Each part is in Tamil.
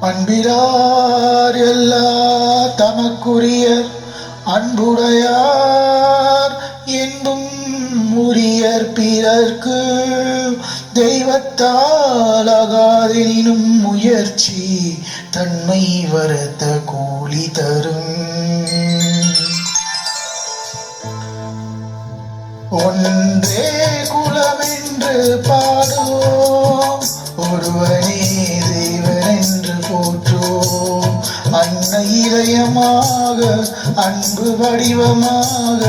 அன்பிலார் எல்லா தமக்குரியர் அன்புடையார் என்பும் உரியர் பிறர்க்கு தெய்வத்தால் அகாதெனினும் முயற்சி தன்மை வருத்த கூலி தரும். ஒன்றே குலமென்று பாடுவோம், ஒருவனே தேவனென்று போற்றுவோம். அன்னை இதயமாக அன்பு வடிவமாக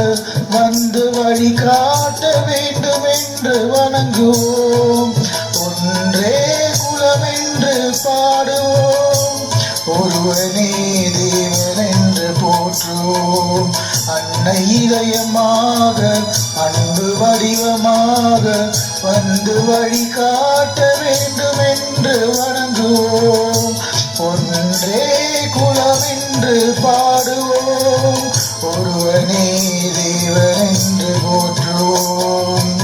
வந்து வழி காட்ட வேண்டும் என்று வணங்குவோம். ஒன்றே குலமென்று பாடுவோம், ஒருவனே தேவனென்று போற்றுவோம். அன்னை இதயமாக அன்பு வடிவமாக வந்து வழி காட்ட வேண்டும் என்று வணங்குவோம். ஒன்றே குலம் என்று பாடுவோம், ஒருவனே தேவன் என்று போற்றுவோம்.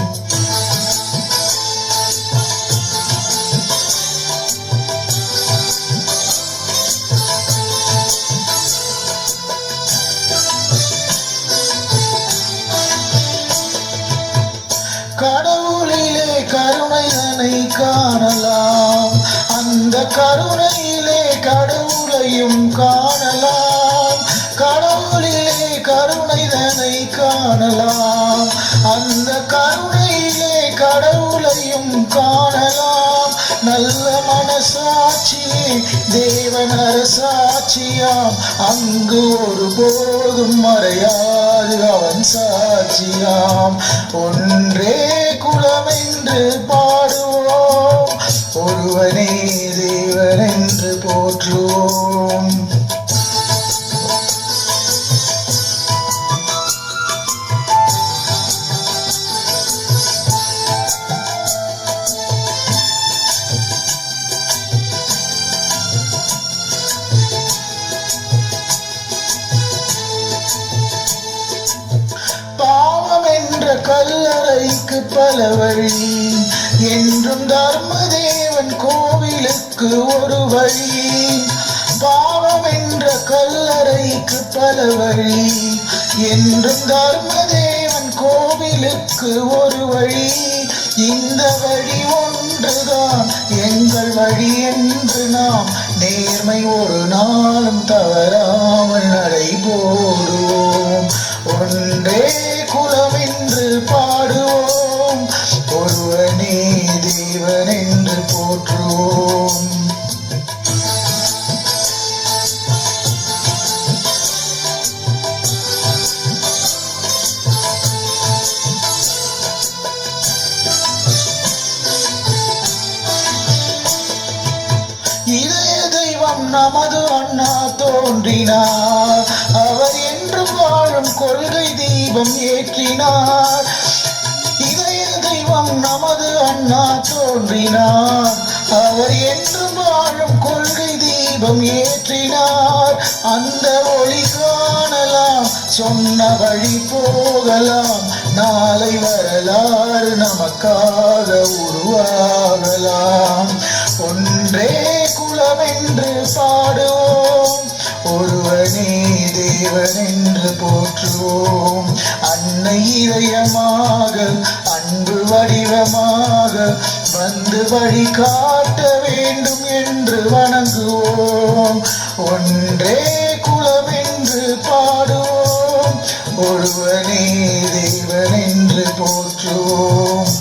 கடவுளிலே கருணைதனை காணலாம், அந்த கருணையிலே கடவுளையும் காணலாம். கடவுளிலே கருணைதனை காணலாம், அந்த கருணையிலே கடவுளையும் காணலாம். நல்ல மனசாட்சியே தேவன் அரசாட்சியாம், அங்கு ஒருபோதும் மறையாது அவன் சாட்சியாம். ஒன்றே குலம் என்று பாடுவோம், ஒருவனே தேவன் என்று போற்றுவோம். கல்லறைக்கு பல வழி என்றும் தர்மதேவன் கோவிலுக்கு ஒரு வழி. பாவம் என்ற கல்லறைக்கு பல வழி என்றும் தர்மதேவன் கோவிலுக்கு ஒரு வழி. இந்த வழி ஒன்றுதான் எங்கள் வழி என்று நாம் நேர்மை ஒரு நாளும் தவறாமல் நடைபோடுவோம். ஒன்றே குலம் என்று பாடுவோம், ஒருவனே தேவன் என்று போற்றுவோம். இதய தெய்வம் நமது அண்ணா தோன்றினார், அவர் என்றும் வாழும் கொள்கை தீபம் ஏற்றினார். இதய தெய்வம் நமது அண்ணா தோன்றினார், அவர் என்றும் வாழும் கொள்கை தீபம் ஏற்றினார். அந்த ஒளி காணலாம், சொன்ன வழி போகலாம், நாளை வரலாறு நமக்காக உருவாகலாம். ஒன்றே குலம் என்று பாடுவோம், ஒருவனே தேவன் என்று போற்றுவோம். அன்னை இதயமாக அன்பு வடிவமாக வந்து வழி காட்ட வேண்டும் என்று வணங்குவோம். ஒன்றே குலம் என்று பாடுவோம், ஒருவனே தேவன் என்று போற்றுவோம்.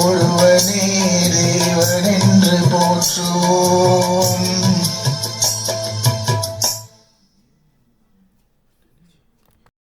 ஒருவனே தேவன் என்று போற்றுவோம்.